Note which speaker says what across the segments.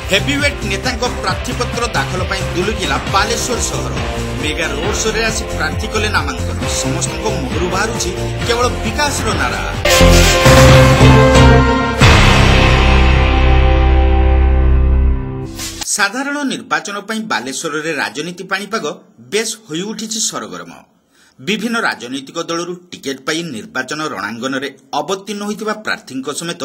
Speaker 1: Heavyweight नेता प्रार्थीपत्र दाखल दुलुकिला बालेश्वर सहर मेगा रोड शो रे आसी प्रार्थी कले नामांकन समस्त मुहरु बाहर केवल विकास नारा। साधारण निर्वाचन बालेश्वर रे राजनीति पाणीपाग बेस होई उठिछि सरगरम। विभिन्न राजनीतिक दलरू टिकेट पाई निर्वाचन रणांगन रे अवतीर्ण होइतिबा प्रार्थीଙ୍କ समेत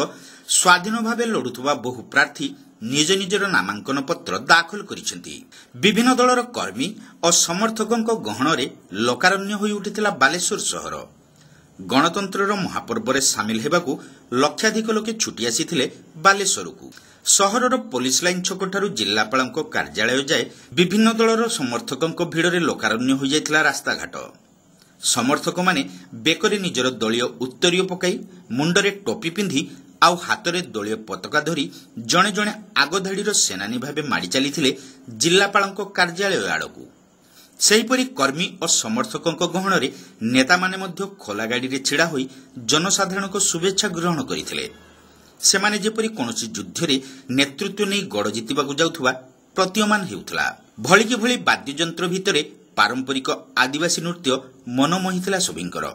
Speaker 1: स्वाधीन भावे लड़ुथुबा बहु प्रार्थी निज निजर नामांकन पत्र दाखल करिसेंती। विभिन्न दलर कर्मी और समर्थकଙ୍କ गहण रे लोकारण्य होई उठितिला बालेश्वर सहर। गणतंत्रर महापर्व रे शामिल हेबाकू लक्षाधिक लोके छुटी आसीथिले बालेश्वरकू। सहरर पुलिस लाइन छकठारू जिल्लापालଙ୍କ कार्यालय जाए विभिन्न दलर समर्थकଙ୍କ भिड़रे लोकारण्य होई जायतिला रास्ता घाट। समर्थक माने बेकरे निजर दलीय उत्तरीय पकाई मुंडरे टोपी पिंधि आउ हातरे दलीय पताका धरी जणे जणे आगधाड़ीर सेनानी भावे माड़ी चलीथिले जिल्लापालଙ୍କ कार्यालय आड़कू। सेहीपरि कर्मी और समर्थकଙ୍କ गहणरे नेता माने मध्य खोला गाड़ी रे छिड़ा होई जनसाधारणक शुभेच्छा ग्रहण करिथिले। सेमाने जेपरि कोनोसी युद्धरे नेतृत्व नै गड़ जितिबाकू जाउथुबा प्रतीयमान हेउथला। भली कि भली वाद्ययंत्र भितरे पारंपरिक आदिवासी नृत्य मन मोहिथिला सभिंकर।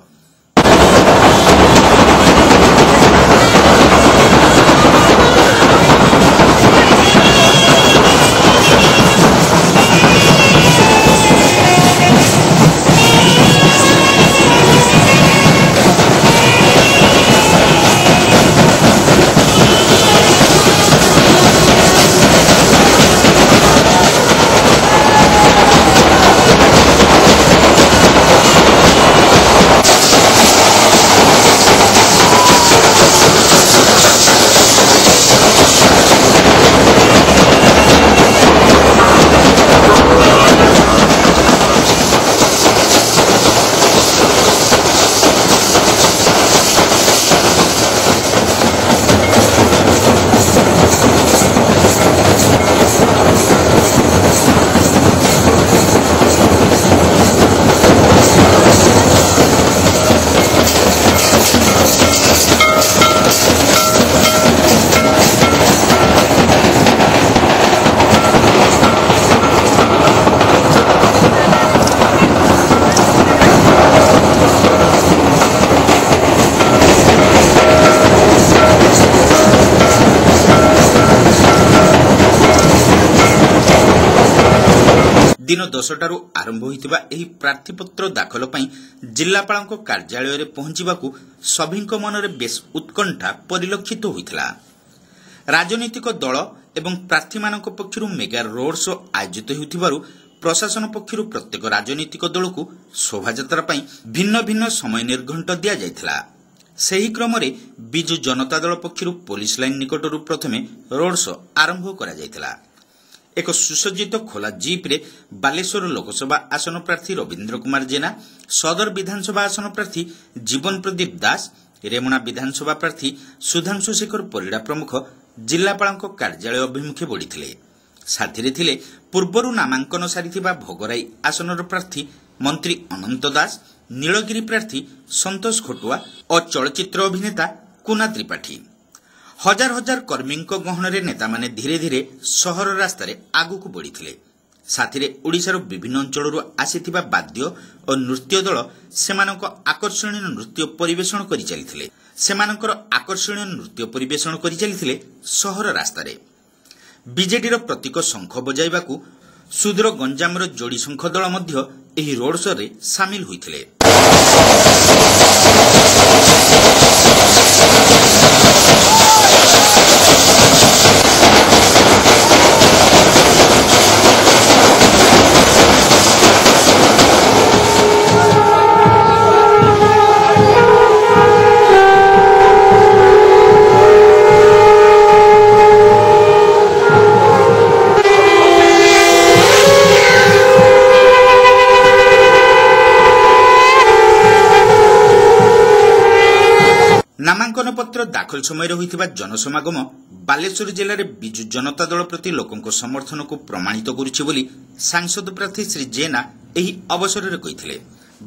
Speaker 1: दिन 10टारू आरंभ होइतिबा एही प्रार्थीपत्र दाखल पई जिल्लापालଙ୍କ कार्यालय रे पहुंचीबाकू सभिंक मनरे बेस उत्कंठा परिलक्षित होइतिला। राजनीतिक दल एवं प्रार्थी मानक पक्षरु मेगा रोड शो आयोजित हेउथिबारु प्रशासन पक्षरु प्रत्येक राजनीतिक दलकू शोभायात्रा पई भिन्न भिन्न समय निर्घंट दिया जायतिला। सेही क्रम रे बिजु जनता दल पक्षरु पुलिस लाइन निकटरू प्रथमे रोड शो आरंभ करा जायतिला। एक सुसज्जित खोला जीप रे बालेश्वर लोकसभा आसन प्रार्थी रविंद्र कुमार जेना, सदर विधानसभा आसन प्रार्थी जीवन प्रदीप दास, रेमुणा विधानसभा प्रार्थी सुधांशु शेखर परिड़ा प्रमुख जिल्लापालଙ୍କ कार्यालय अभिमुखे बढ़िथिले। साथीरे थिले पूर्वरु नामांकन सारिथिबा भोगराई आसनर प्रार्थी मंत्री अनंत दास, नीलगिरी प्रार्थी संतोष खटुआ और चलचित्र अभिनेता कुना त्रिपाठी। हजार हजार कर्मीଙ୍କ गहणरे नेता माने धीरे धीरे सहर रास्तारे आगुकू बढ़िथिले। साथीरे ओडिशार विभिन्न अंचलरू आसीथिबा वाद्य और नृत्य दल सेमानक आकर्षणीय नृत्य परिवेषण करि चलिथिले। सेमानकर आकर्षणीय नृत्य परिवेषण करि चलिथिले सहर रास्तारे। बीजेडीर प्रतीक शंख बजाइबाकू सुदूर गंजामर जोड़ी शंख दल मध्य एही रोड शो रे शामिल होइथिले। नामांकन पत्र दाखल समय होइतिबा जनसमागम बालेश्वर जिले में बिजु जनता दल प्रति लोकों समर्थन को प्रमाणित करुछि बोली सांसद प्रार्थी श्री जेना एही अवसर में कहिथिले।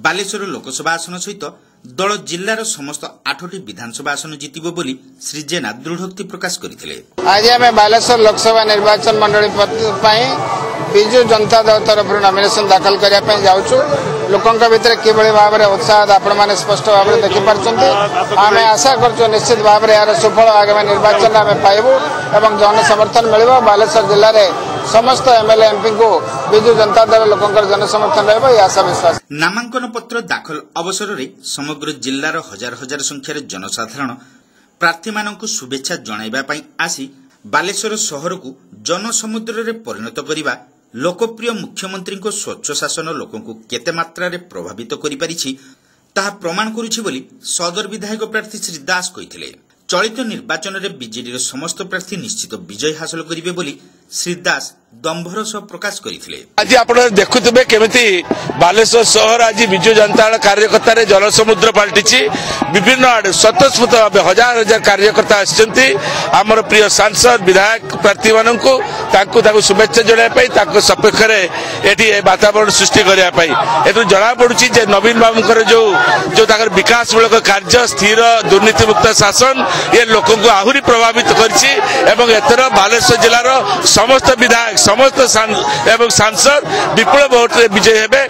Speaker 1: बालेश्वर लोकसभा आसन सहित दल जिल्लार समस्त 8टी विधानसभा आसन जितिब बोली श्री जेना दृढ़ोक्ति प्रकाश करथिले।
Speaker 2: आज आम बालेश्वर लोकसभा निर्वाचन मंडली विजु जनता दल तरफ नॉमिनेशन दाखल करने जाऊँ। लोकों भितर किभली भाव में उत्साह आपण मैंने स्पष्ट भाव में देखिपार। आम आशा कर निश्चित भाव में यार सुफल आगामी निर्वाचन में पाइबू और जन समर्थन मिल बालेश्वर जिले में समस्त एमएलए एमपी को विजु जनता दल लोकों जन समर्थन रही आशा विश्वास।
Speaker 1: नामांकन पत्र दाखल अवसर में समग्र जिल्लार हजार हजार संख्यार जनसाधारण प्रार्थी मानक शुभेच्छा जणाइबा पई आसी बालेश्वर शहर को जनसमुद्र रे परिणत करिबा लोकप्रिय मुख्यमंत्री को स्वच्छ शासन लोकों को केते मात्रा रे प्रभावित करि परिछि ताहा प्रमाण करुछि बोली सदर विधायक प्रार्थी श्री दास कहिथिले। चलित निर्वाचन में बीजेडी समस्त प्रार्थी निश्चित विजय हासिल करेंगे बोली श्री दास दंभर सह प्रकाश करथिले।
Speaker 3: आज आप देखुवे केमिति बालेश्वर शहर आज विजु जनता दल कार्यकर्ता जनसमुद्र पलटि विभिन्न आड़े स्वतस्फूर्त भाव हजार हजार कार्यकर्ता आमर प्रिय सांसद विधायक प्रार्थी मानू शुभेच्छा जनाई सपेक्ष ये वातावरण सृष्टि करने जना पड़ी नवीन बाबू जो विकास मूलक कार्य स्थिर दुर्नीति मुक्त शासन ये लोक आहरी प्रभावित कर बालेश्वर जिलार समस्त विधायक समस्त सांसद विपुल भोट विजय हेबे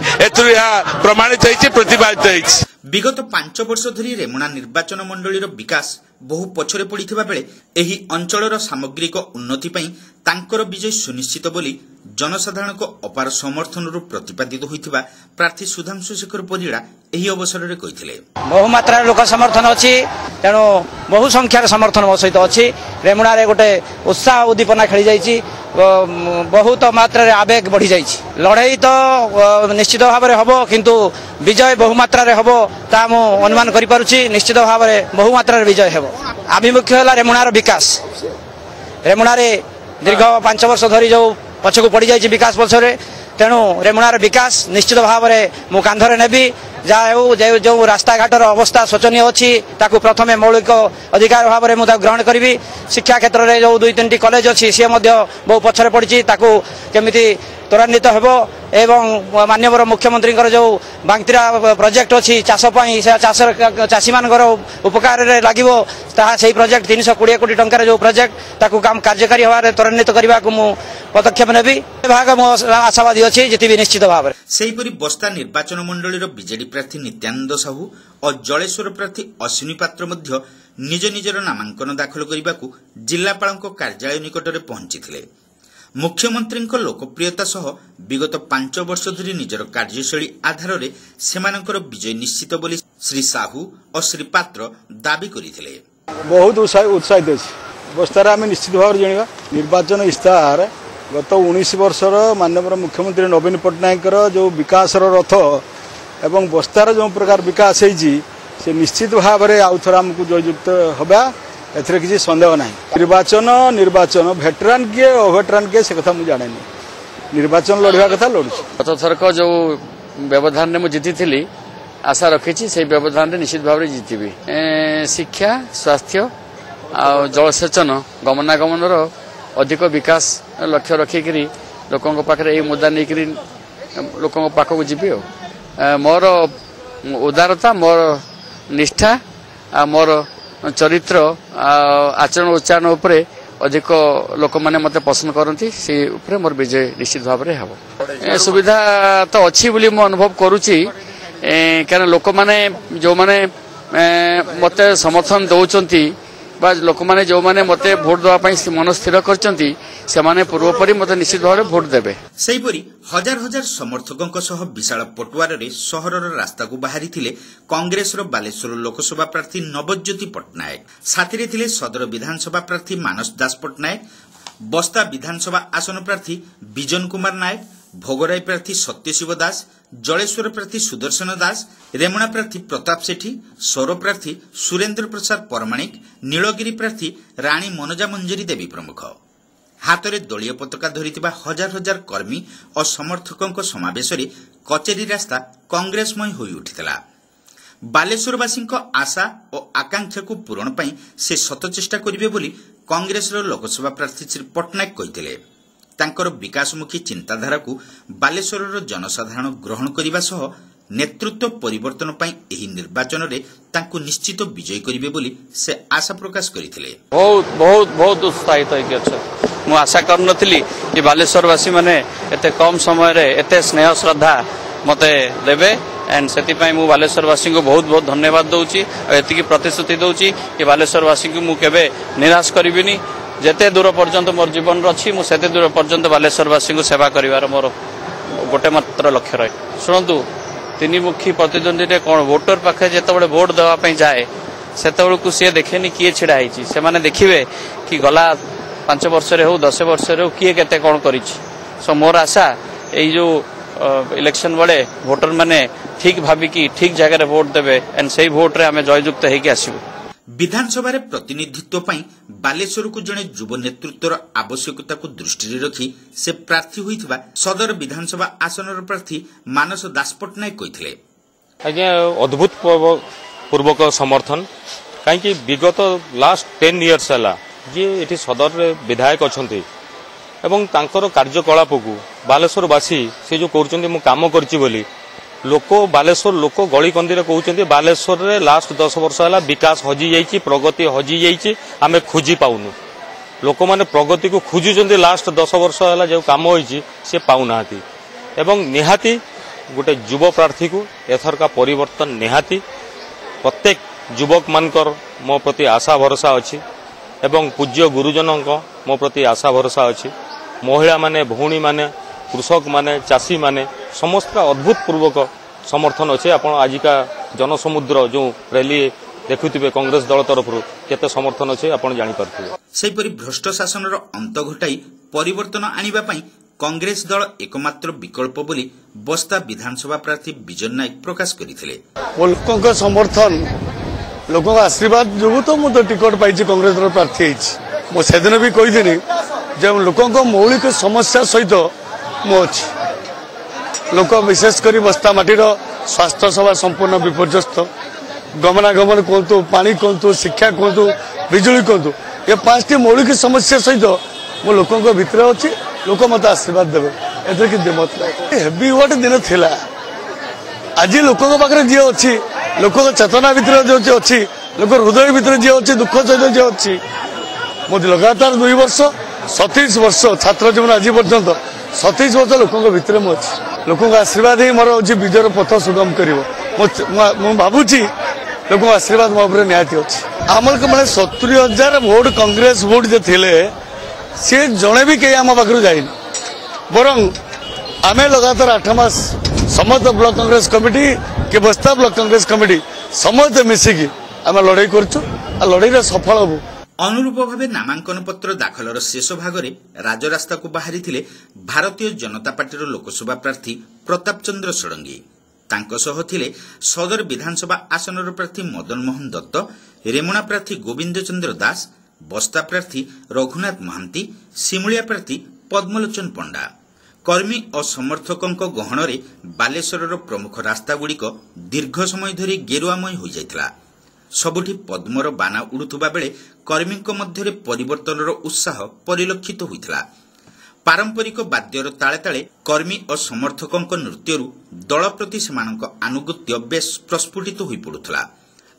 Speaker 3: प्रमाणित प्रतिपादित होइछि।
Speaker 1: विगत 5 वर्ष धरी रेमुणा निर्वाचन मंडलीर विकास बहु पछरे पड़िथिबा बेले एही अंचलर सामग्रिक उन्नति पई तांकर विजय सुनिश्चित बोली जनसाधारण को अपार समर्थन प्रतिपादित होइथिबा प्रार्थी सुधांशु शेखर परिड़ा एही अवसर रे कहिथिले।
Speaker 4: बहु मात्रा लोक समर्थन अछि तेणु बहु संख्यार समर्थन मो सहित अछि। रेमुणा रे गोटे उत्साह उद्दीपना खेली जाइछि बहुत मात्रा रे आवेग बढ़ी जाइछि। लड़ाई तो निश्चित भाव में हबो किंतु विजय बहु मात्रा रे हबो ता मो अनुमान करि पारुछि। निश्चित भाव में बहु मात्रा रे विजय हेबो। आभिमुख्य है रेमुणार विकास। रेमुणार दीर्घ 5 वर्ष धरी जो पछकु पड़ जाइए विकास पछरे तेणु रेमुणार विकास निश्चित भाव में मु कांधरे नेबी जो रास्ता घाटर अवस्था शोचनीय अच्छी ताकू प्रथमे मौलिक अधिकार भाव में मुझे ग्रहण करी। शिक्षा क्षेत्र में जो 2-3टी कॉलेज अच्छी सी बहु पछरे पड़ी ताकू केमिति त्वरान्वित हेबो एवं माननीय मुख्यमंत्री जो बांगतिरा प्रोजेक्ट अच्छी चाष चाषी मान उपकार लगिवो ताहा सेही प्रोजेक्ट 320 कोटी टंकार जो प्रोजेक्ट ताकू काम कार्यकारी होबार त्वरान्वित करने को मु पदक्षेप नेबी भाग मो आशावादी अच्छी जितबी निश्चित भाव में।
Speaker 1: सेहीपरि बस्ता निर्वाचन मंडलीर बीजेडी प्रार्थी नित्यानंद साहू और जलेश्वर प्रार्थी अश्विनी पात्र मध्य निज निजर नामांकन दाखल करने को जिलापाल कार्यालय निकट में पहुंची। मुख्यमंत्री लोकप्रियता सह विगत 5 वर्ष धरी निजर कार्यशैली आधार में सेमानकर विजय निश्चित बोली श्री साहू और श्री पात्र दाबी करथिले।
Speaker 5: बहुत उत्साहित अछि। बस्तार आम निश्चित भाव जाना निर्वाचन इस्ताहार गत 19 वर्षर माननीय मुख्यमंत्री नवीन पट्टनायक जो विकास रथ एवं बस्तार जो प्रकार विकास होइछि से निश्चित भाव में आउ थोड़ा आमको जययुक्त हवा एथरे किसी संदेह ना। निर्वाचन भेटरान किए अभेटरान किए से कथा मुझे जाने निर्वाचन लड़वा कथा लड़ुची।
Speaker 6: गत थरक जो व्यवधान में मुझे जीती आशा रखी से व्यवधान में निश्चित भाव में जीतबी। शिक्षा स्वास्थ्य आ जलसेचन गमनागमन अधिक विकास लक्ष्य रखिकी लोकों पाखे यही मुद्दा नहीं लोकों पाखक जीवी। मोर उदारता मोर निष्ठा आ मोर चरित्र आचरण उच्चारण उपरे अधिक लोक मैंने मत पसंद करती से उपरे मोर विजय निश्चित भाव में हम। सुविधा तो अच्छी बोली मु अनुभव करुच्ची क्या लोक मैंने जो मैंने मत समर्थन दौरान लोक मैंने जो मैंने मत भोट देवाई मन स्थिर कर पूर्वपरी मत निश्चित भाव में भोट देवे।
Speaker 1: सेहीपरि हजार हजार समर्थकों सह विशाल पटुआर सहरर रास्ता को बाहरी कांग्रेस बालेश्वर लोकसभा प्रार्थी नवज्योति पट्टनायक साथी थे सदर विधानसभा प्रार्थी मानस दास पट्टनायक बस्ता विधानसभा आसन प्रार्थी विजन कुमार नायक भोगराई प्रार्थी सत्यशिव दास जलेश्वर प्रार्थी सुदर्शन दास रेमुणा प्रार्थी प्रताप सेठी सौर प्रार्थी सुरेन्द्र प्रसाद परमाणिक नीलगिरी प्रार्थी राणी मनोजा मंजरी देवी प्रमुख हाथ में दलीय पताका धरी हजार हजार कर्मी और समर्थकों समावेश कचेरी रास्ता कांग्रेसमय हो उठिला। बालेश्वरवासी आशा और आकांक्षा को पूरण पाई से शत चेष्टा करेंगे बोली कांग्रेस लोकसभा प्रार्थी श्री पट्टनायक कहिथिले। तांकर विकासमुखी चिंताधारा को बालेश्वर जनसाधारण ग्रहण करने सह नेतृत्व परिवर्तन पई एही निर्वाचन रे तांको निश्चित विजय करिवे बोली से आशा प्रकाश करथिले।
Speaker 6: बहुत बहुत बहुत उत्साहित होइके छ। मु आशा करनथिली कि बालेश्वरवासी माने एते कम समय रे एते स्नेह श्रद्धा मते देबे एंड सेति पई मु बालेश्वरवासी को बहुत बहुत धन्यवाद दउची। एति की प्रतिश्रुति दउची कि बालेश्वरवासी को मु केबे निराश करिबिनी। जेते दूर पर्यंत मोर जीवन रछि मु सेते दूर पर्यंत बालेश्वरवासी को सेवा करिवार मोर गोटे मात्र लक्ष्य रहे। शुणु तीनमुखी प्रतिद्वंदी रे कौन वोटर पाखे जिते भोट देवाई जाए से सी देखेनि किए छिड़ा से माने देखिए कि गला 5 वर्ष हो 10 वर्ष हो किए केते कौन करी। सो मोर आशा यही जो इलेक्शन बेले भोटर माने ठीक भाविकी ठीक जगह वोट देवे एंड से भोट रे आमे जययुक्त होइके आसीबु।
Speaker 1: विधानसभा प्रतिनिधित्व पई बालेश्वर को जड़े युव नेतृत्वर आवश्यकता को दृष्टि रखी से प्रार्थी होइथिबा सदर विधानसभा आसनर प्रार्थी मानस दास पटनायक कहिथिले।
Speaker 7: आज्ञा अद्भुत पूर्वक समर्थन कहीं विगत लास्ट 10 इयर्स है जी ये सदर विधायक अच्छा एवं तांकर कार्यकलाप को बालेश्वरवासी से जो कहते मु काम करची बोली लोक बालेश्वर लोक गली कंदी कहते बालेश्वर रे लास्ट 10 वर्ष है विकास हजि जाइए प्रगति हजि जाइए आम खोजी पाऊनु लोक मैंने प्रगति को खोजुंट लास्ट 10 वर्ष है जो कम होती सी पाऊना एवं निहाती गोटे युव प्रार्थी को एथर का परिवर्तन निहाती प्रत्येक युवक मानकर मो प्रति आशा भरोसा अच्छी एवं पूज्य गुरुजन मो प्रति आशा भरोसा अच्छी महिला माने भौणी माने कृषक माने चाषी माने समस्त अद्भुत पूर्वक समर्थन अच्छे। आप आजिका जनसमुद्र जो रैली देखुथिबे कांग्रेस दल तरफ केते समर्थन अच्छे आप जानीपारे।
Speaker 1: सेहीपरि भ्रष्ट शासनर अंत घटाई परिवर्तन आनिबा पई कांग्रेस दल एकमात्र विकल्प बोली बस्ता विधानसभा प्रार्थी विजय नायक प्रकाश करथिले।
Speaker 5: लोकों समर्थन लोकों आशीर्वाद जो तो मुझे टिकट पाई कांग्रेस दल प्रार्थी मुझे दिन भी कही जब लोकों मौलिक समस्या सहित मुझे लोक विशेषकर बस्ता माटीर स्वास्थ्य सेवा संपूर्ण विपर्यस्त गमनागमन कहतु पानी कहतु शिक्षा कहतु बिजुली कहतु ये 5टी मौलिक समस्या सहित मो लोकों भितर अच्छी लोक मत आशीर्वाद देवे एथर कि मत हेवी व्हाट दिन थिला आज लोकों पाखे जी अच्छी लोक चेतना भितर जो अच्छी लोक हृदय भितर जी अच्छी दुख सहित जी अच्छी मोदी लगातार 2 वर्ष 27 वर्ष छात्र जीवन आज पर्यंत 27 वर्ष लोकों भितर मुझे लोकों आशीर्वाद ही मोर हूँ विजय पथ सुगम कर भावुची लोक आशीर्वाद मो निहाती अच्छी आमर मैंने 70,000 भोट कांग्रेस भोट जे थिले सी जड़े भी कहीं आम पाखु जाइन बरं आम लगातार 8 मास समस्त ब्लॉक कांग्रेस कमिटी के बस्ता ब्लॉक कांग्रेस कमिटी समस्त मिसिकी आम लड़ाई करछु आ लड़ाई सफल हबु।
Speaker 1: अनुरूप भाव नामांकन पत्र दाखलर शेष भागरे राजरास्ता को बाहरी थिले भारतीय जनता पार्टी लोकसभा प्रार्थी प्रताप चंद्र षडंगी। तांको सह थिले सदर विधानसभा आसनर प्रार्थी मदन मोहन दत्त, रेमुणा प्रार्थी गोविंद चंद्र दास, बस्ता प्रार्थी रघुनाथ महांती, सिमुलिया प्रार्थी पद्मलोचन पंडा। कर्मी और समर्थकों गहणरे बालेश्वर प्रमुख रास्तागुड़िक दीर्घ समय धरी गेरुआमय हो जाइथिला। सबुठी पद्मर बाना उड़ुथुबा बेले कर्मी मध्य परिवर्तनर उत्साह परिलक्षित होइथिला। पारंपरिक बाद्यर ताले ताले कर्मी और समर्थकों नृत्यरू दल प्रति सेमानक आनुगत्य बेस प्रस्फुटित होई पड़ुथला।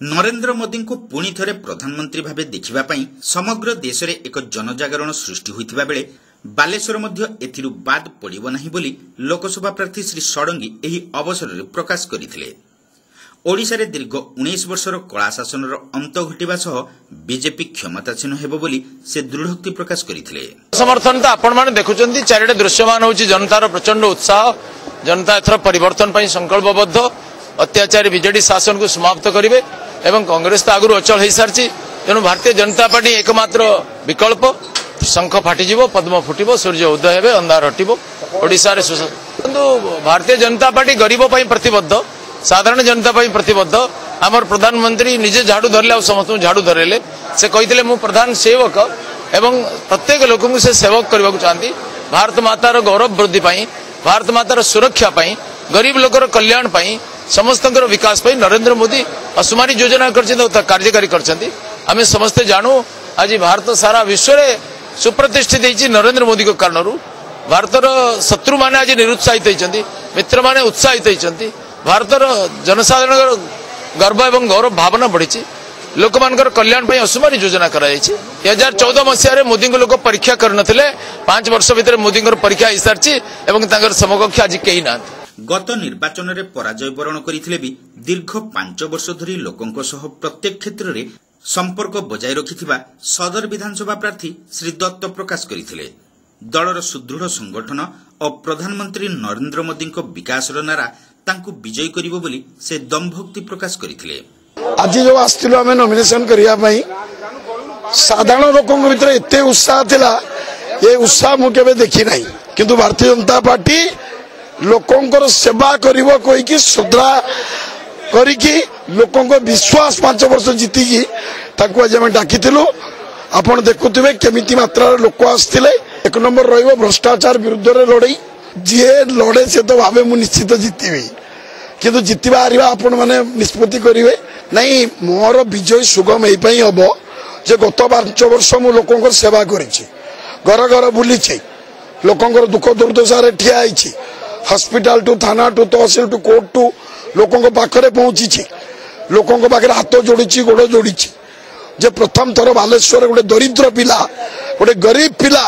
Speaker 1: नरेंद्र मोदी को पुणी थरे प्रधानमंत्री भावे देखिबा पई समग्र देश रे एक जनजागरण सृष्टि होइथिबा बेले बालेश्वर मध्य एथिरु बाद पड़िबो नाही बोली लोकसभा प्रार्थी श्री षडंगी एही अवसर रे प्रकाश करिथिले। ओडिशा रे दीर्घ 19 वर्षर कला शासनर अंत घटिबा सह बीजेपी क्षमतासीन हेबो बोली से दृढ़ोक्ति प्रकाश करिथिले।
Speaker 8: समर्थन तो आपण माने देखुचंती चारिटे दृश्यमान होची जनतार प्रचंड उत्साह जनता एथर परिवर्तन पई संकल्पबद्ध अत्याचारी बीजेडी शासन को समाप्त करिवे एवं कांग्रेस तो आगु अचल हो सारी तेणु भारतीय जनता पार्टी एकमात्र विकल्प शंख फाटिजिव पद्म फुटिब सूर्य उदय हे अंधार हटिब ओडिशा रे किंतु भारतीय जनता पार्टी गरीब पई प्रतिबद्ध साधारण जनता पई प्रतिबद्ध आमर प्रधानमंत्री निजे झाड़ू धरले समस्त झाड़ू धरेले से कहिथिले मु प्रधान सेवक एवं प्रत्येक लोक से सेवक करबा चाहती भारत मातार गौरव वृद्धि पाई भारत मातार सुरक्षा पाई गरीब लोकर कल्याण पाई समस्त विकास पाई नरेंद्र मोदी असुमारी योजना कार्यकारी करछंती आमे समस्ते जानू आज भारत सारा विश्व रे सुप्रतिष्ठित होती नरेंद्र मोदी को कारण भारतर शत्रु माने आज निरुत्साहित होती मित्र माने उत्साहित होती ଭାରତର ଜନସାଧାରଣଙ୍କର ଗର୍ବ ଏବଂ ଗୌରବ ଭାବନା ବଢ଼ିଛି। ଲୋକମାନଙ୍କର କଲ୍ୟାଣ ପାଇଁ ଅସୁମାରୀ ଯୋଜନା କରାଯାଇଛି। 2014 ମସିହାରେ ମୋଦିଙ୍କୁ ଲୋକ ପରୀକ୍ଷା କରିନଥିଲେ, 5 ବର୍ଷ ଭିତରେ ମୋଦିଙ୍କର ପରୀକ୍ଷା ହୋଇସାରିଛି ଏବଂ ତାଙ୍କର ସମକକ୍ଷ ଆଜି କେହି ନାହାନ୍ତି।
Speaker 1: ଗତ ନିର୍ବାଚନରେ ପରାଜୟ ବରଣ କରିଥିଲେ ବି ଦୀର୍ଘ 5 ବର୍ଷ ଧରି ଲୋକଙ୍କ ସହ ପ୍ରତ୍ୟେକ କ୍ଷେତ୍ରରେ ସମ୍ପର୍କ ବଜାୟ ରଖିଥିବା ସଦର ବିଧାନସଭା ପ୍ରାର୍ଥୀ ଶ୍ରୀ ଦତ୍ତ ପ୍ରକାଶ କରିଥିଲେ ଦଳର ସୁଦୃଢ଼ ସଂଗଠନ ଓ ପ୍ରଧାନମନ୍ତ୍ରୀ ନରେନ୍ଦ୍ର ମୋଦିଙ୍କ ବିକାଶର ନାରା ତାଙ୍କୁ ବିଜୟୀ କରିବ ବୋଲି ସେ ଦମ୍ଭକ୍ତି ପ୍ରକାଶ କରିଥିଲେ।
Speaker 9: आज जो आसथिलु आमे नॉमिनेशन करिया पई साधारण लोकଙ୍କ ଭିତରେ ଏତେ ଉତ୍ସାହ ଥିଲା, ଏ ଉତ୍ସାହ ମୁଁ କେବେ ଦେଖି ନାହିଁ। କିନ୍ତୁ ଭାରତୀୟ जनता पार्टी ଲୋକଙ୍କର ସେବା କରିବ କହିକି ଶ୍ରଦ୍ଧା କରିକି ଲୋକଙ୍କ ବିଶ୍ୱାସ 5 ବର୍ଷ ଜିତିକି ତାକୁ ଆଜି ଆମେ ଡାକିଥିଲୁ। ଆପଣ ଦେଖୁଥିବେ କେମିତି ମାତ୍ରାରେ ଲୋକ ଆସିଥିଲେ। 1 ନମ୍ବର ରହିବ ଭ୍ରଷ୍ଟାଚାର ବିରୁଦ୍ଧରେ ଲଢ଼େଇ। ଯିଏ ଲଢ଼େ ସେ ତ ଭାବେ ମୁଁ ନିଶ୍ଚିତ ଜିତିବି, କିନ୍ତୁ ଜିତିବା ହାରିବା ଆପଣ ମାନେ ନିଷ୍ପତ୍ତି କରିବେ। नहीं मोर विजय सुगम यही हम जे गत 5 वर्ष मु लोकंर सेवा करिछि, घर घर बुली लोकंर दुख दुर्दशा ठिया हॉस्पिटल टू थाना टू तहसिल टू कोर्ट टू लोकों पाखरे पहुंची, लोकों पाखे हाथ जोड़ी गोड़ जोड़ी जे प्रथम थर बालेश्वर गोटे दरिद्र पिला गोटे गरीब पिला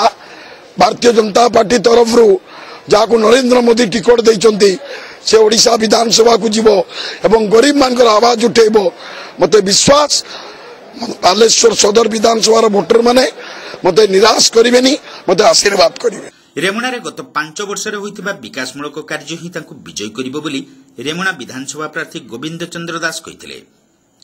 Speaker 9: भारतीय जनता पार्टी तरफ जहाँ नरेंद्र मोदी टिकट देइचंती से ओडिशा विधानसभा को जीव एवं गरीब मानकर आवाज उठेब। मते विश्वास बालेश्वर सदर विधानसभा भोटर माने मते निराश करिवेनी, मते आशीर्वाद करिवे।
Speaker 1: रेमुणारे गत 5 वर्ष होइतिबा विकासमूलक कार्य ही तांको विजय करिबो बोली रेमुणा विधानसभा प्रार्थी गोविंद चंद्र दास कहिथिले।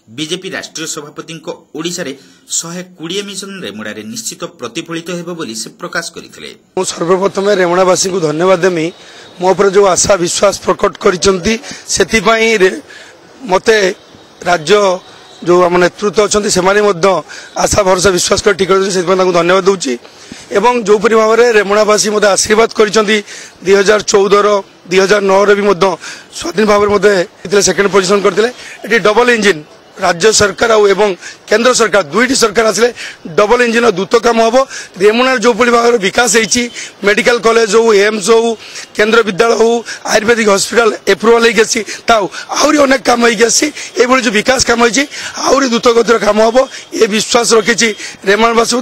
Speaker 1: बीजेपी राष्ट्रीय सभापति ओडिशा रे 120 मिशन रेमुणारे निश्चित प्रतिफलित हेबो बोली से प्रकाश करिथिले।
Speaker 9: मु सर्वप्रथम रेमुणावासी को धन्यवाद देमी, मो ऊपर जो आशा विश्वास प्रकट करिसंती सेति पई मते राज्य जो आम नेतृत्व अच्छा से आशा भरोसा विश्वास कर टिकट से धन्यवाद दूची। एवं जो भाव में रेमुणावासी मत आशीर्वाद कर 2014-2009 भी स्वाधीन भाव में सेकेंड पोजिशन करते डबल इंजिन राज्य सरकार एवं केंद्र सरकार दुईटी सरकार आसिले डबल इंजिन द्रुत काम हम। रेमुणा जो भाव विकास होती मेडिकल कॉलेज हो एम्स हो केंद्र विद्यालय हो आयुर्वेदिक हॉस्पिटल एप्रुवाल आहरी अनेक काम हो जो विकास काम होती आहरी द्रुत गतिर काम हम। ये विश्वास रखी रेमुणावासी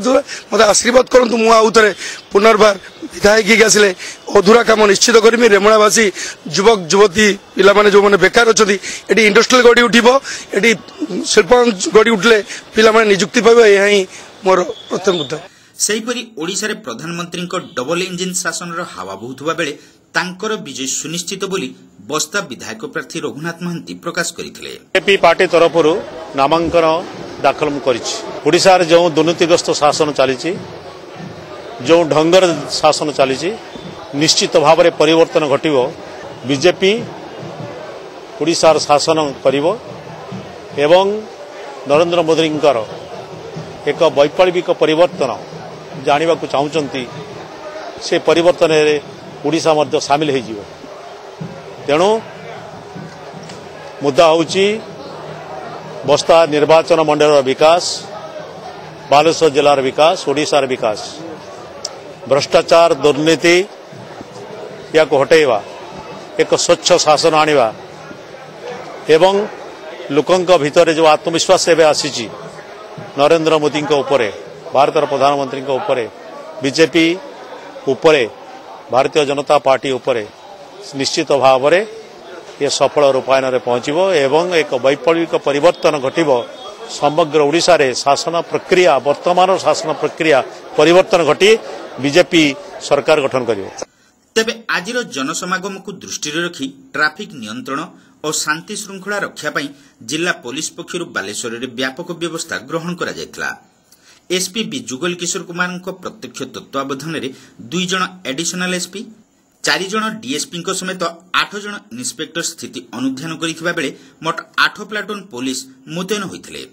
Speaker 9: मत आशीर्वाद करूँ मुझे पुनर्बार विधायक आसिले अधूरा काम निश्चित करमी। रेमुणावासी युवक युवती पिला माने जो माने बेकार अच्छा ये इंडस्ट्रियल गढ़ी उठब ये शिल्प गढ़ी उठले पिला माने निजुक्ति पाइबे यह ही मोर प्रथम मुद्दा।
Speaker 1: सेहीपरि ओडिशा रे प्रधानमंत्री डबल इंजिन शासन हावा बहुतबा बेले तांकर विजय सुनिश्चित बोली बस्ता विधायक प्रार्थी रघुनाथ महांती प्रकाश करथिले।
Speaker 10: बीजेपी पार्टी तरफर नामांकन दाखल करिछि। ओडिशा रे जो दुर्नीतिग्रस्त शासन चली जो ढंगर शासन चली निश्चित भाव में परिवर्तन घटिव। बीजेपी ओडिशार शासन करिवो एवं नरेंद्र मोदी एक वैप्लविक परिवर्तन जानिबा को चाहूचंती से परिवर्तन ओडिशा मध्य सामिल हो जिवो। तेणु मुद्दा होची बस्ता निर्वाचन मंडल विकास, बालेश्वर जिलार विकास, ओडिशार विकास, भ्रष्टाचार दुर्नीति या हटेवा, एक स्वच्छ शासन आनिबा एवं लोकंक भितर जो आत्मविश्वास एवं आसी नरेंद्र मोदी उपरे भारत प्रधानमंत्री उपरे बीजेपी उपरे भारतीय जनता पार्टी उपरे निश्चित भाव में ये सफल रूपायन में पहुंचब एवं एक वैप्लविक परिवर्तन घटिव। समग्र ओडिशा रे शासन प्रक्रिया वर्तमान शासन प्रक्रिया परिवर्तन घटी बीजेपी सरकार गठन करिवो।
Speaker 1: तेबे आजिर जनसमागम को दृष्टि रखी ट्राफिक नियंत्रण और शांति श्रृंखला रक्षा पाई जिला पुलिस पक्षरु बालेश्वर रे व्यापक व्यवस्था ग्रहण करा जायतिला। एसपी बी जुगल किशोर कुमार प्रत्यक्ष तत्वावधान में 2 जन एडिशनल एसपी 4 जन डीएसपी समेत 8 जन इन्स्पेक्टर स्थिति अनुध्यान करिथिबा बेले मोट 8 प्लाटून पुलिस मुतयन होइथिले।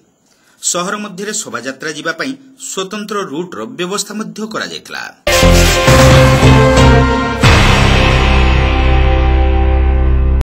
Speaker 1: शहर मध्य शोभायात्रा जीवा पाई स्वतंत्र रूट रो व्यवस्था मध्य करा जायतिला।